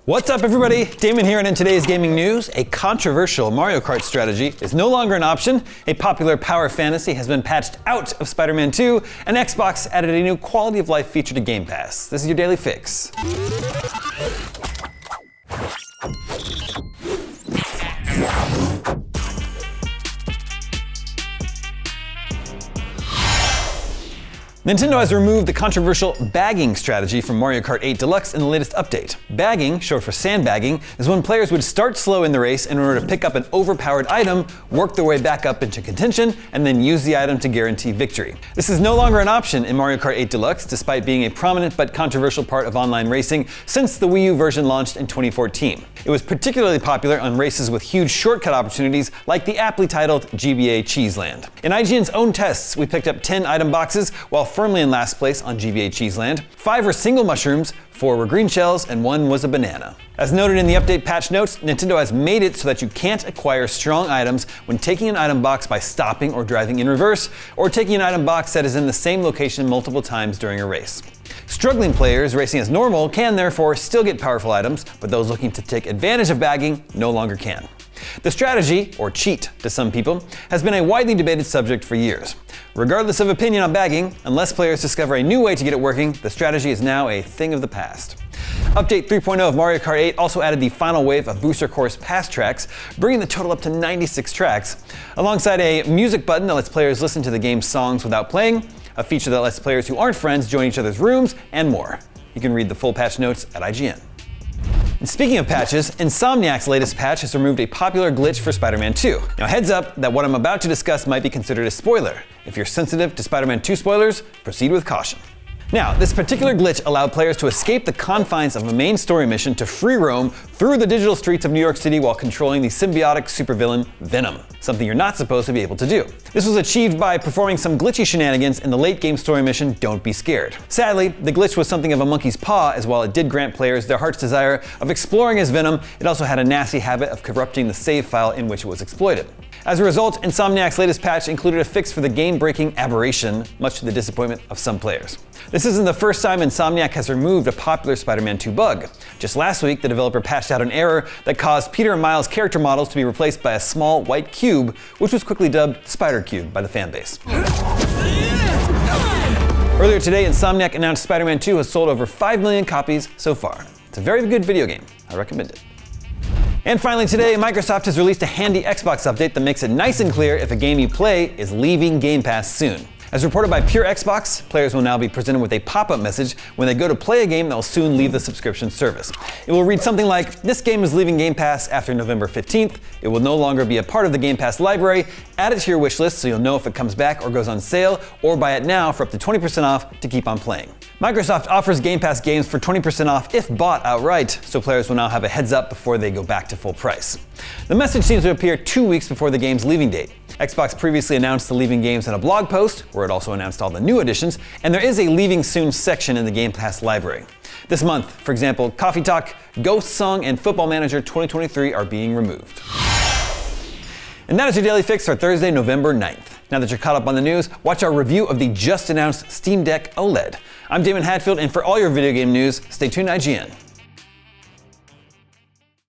What's up everybody, Damon here, and in today's gaming news, a controversial Mario Kart strategy is no longer an option, a popular power fantasy has been patched out of SpiderMan 2, and Xbox added a new quality of life feature to Game Pass. This is your daily fix. Nintendo has removed the controversial bagging strategy from Mario Kart 8 Deluxe in the latest update. Bagging, short for sandbagging, is when players would start slow in the race in order to pick up an overpowered item, work their way back up into contention, and then use the item to guarantee victory. This is no longer an option in Mario Kart 8 Deluxe, despite being a prominent but controversial part of online racing since the Wii U version launched in 2014. It was particularly popular on races with huge shortcut opportunities like the aptly titled GBA Cheeseland. In IGN's own tests, we picked up 10 item boxes, while firmly in last place on GBA Cheeseland. 5 were single mushrooms, 4 were green shells, and 1 was a banana. As noted in the update patch notes, Nintendo has made it so that you can't acquire strong items when taking an item box by stopping or driving in reverse, or taking an item box that is in the same location multiple times during a race. Struggling players racing as normal can therefore still get powerful items, but those looking to take advantage of bagging no longer can. The strategy, or cheat to some people, has been a widely debated subject for years. Regardless of opinion on bagging, unless players discover a new way to get it working, the strategy is now a thing of the past. Update 3.0 of Mario Kart 8 also added the final wave of Booster Course Pass tracks, bringing the total up to 96 tracks, alongside a music button that lets players listen to the game's songs without playing, a feature that lets players who aren't friends join each other's rooms, and more. You can read the full patch notes at IGN. And speaking of patches, Insomniac's latest patch has removed a popular glitch for SpiderMan 2. Now heads up that what I'm about to discuss might be considered a spoiler. If you're sensitive to SpiderMan 2 spoilers, proceed with caution. Now, this particular glitch allowed players to escape the confines of a main story mission to free roam through the digital streets of New York City while controlling the symbiotic supervillain Venom, something you're not supposed to be able to do. This was achieved by performing some glitchy shenanigans in the late game story mission Don't Be Scared. Sadly, the glitch was something of a monkey's paw, as while it did grant players their heart's desire of exploring as Venom, it also had a nasty habit of corrupting the save file in which it was exploited. As a result, Insomniac's latest patch included a fix for the game-breaking aberration, much to the disappointment of some players. This isn't the first time Insomniac has removed a popular SpiderMan 2 bug. Just last week, the developer patched out an error that caused Peter and Miles' character models to be replaced by a small white cube, which was quickly dubbed Spider Cube by the fanbase. Earlier today, Insomniac announced SpiderMan 2 has sold over 5 million copies so far. It's a very good video game. I recommend it. And finally today, Microsoft has released a handy Xbox update that makes it nice and clear if a game you play is leaving Game Pass soon. As reported by Pure Xbox, players will now be presented with a pop-up message when they go to play a game that will soon leave the subscription service. It will read something like, "This game is leaving Game Pass after November 15th. It will no longer be a part of the Game Pass library. Add it to your wish list so you'll know if it comes back or goes on sale, or buy it now for up to 20% off to keep on playing." Microsoft offers Game Pass games for 20% off if bought outright, so players will now have a heads up before they go back to full price. The message seems to appear 2 weeks before the game's leaving date. Xbox previously announced the leaving games in a blog post, where it also announced all the new additions, and there is a leaving soon section in the Game Pass library. This month, for example, Coffee Talk, Ghost Song, and Football Manager 2023 are being removed. And that is your daily fix for Thursday, November 9th. Now that you're caught up on the news, watch our review of the just announced Steam Deck OLED. I'm Damon Hatfield, and for all your video game news, stay tuned to IGN.